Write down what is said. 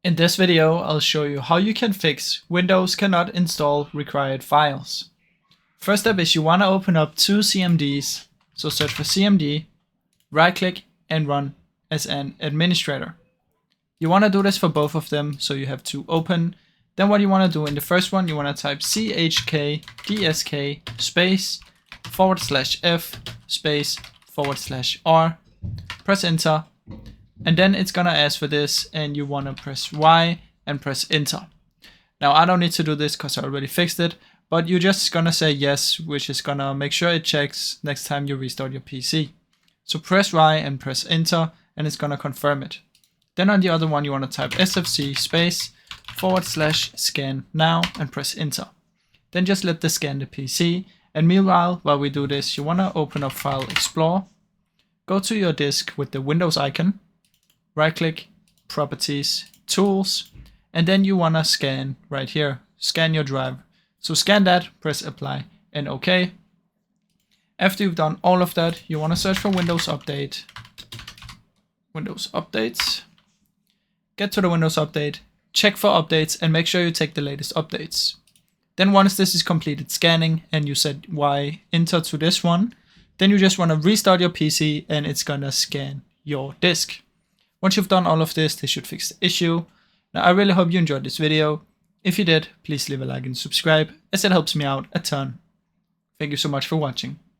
In this video, I'll show you how you can fix Windows cannot install required files. First step is you want to open up two CMDs. So search for CMD, right click and run as an administrator. You want to do this for both of them, so you have two open. Then what you want to do in the first one, you want to type chkdsk space /f space /r, press enter. And then it's gonna ask for this, and you wanna press Y and press enter. Now I don't need to do this because I already fixed it, but you're just gonna say yes, which is gonna make sure it checks next time you restart your PC. So press Y and press enter, and it's gonna confirm it. Then on the other one, you wanna type sfc space /scan now and press enter. Then just let this scan the PC. And meanwhile, while we do this, you wanna open up File Explorer, go to your disk with the Windows icon, right click, properties, tools, and then you wanna scan right here, scan your drive. So scan that, press apply and OK. After you've done all of that, you wanna search for Windows Update, Windows Updates, get to the Windows Update, check for updates and make sure you take the latest updates. Then once this is completed scanning and you said Y enter to this one, then you just wanna restart your PC and it's gonna scan your disk. Once you've done all of this, this should fix the issue. Now, I really hope you enjoyed this video. If you did, please leave a like and subscribe, as it helps me out a ton. Thank you so much for watching.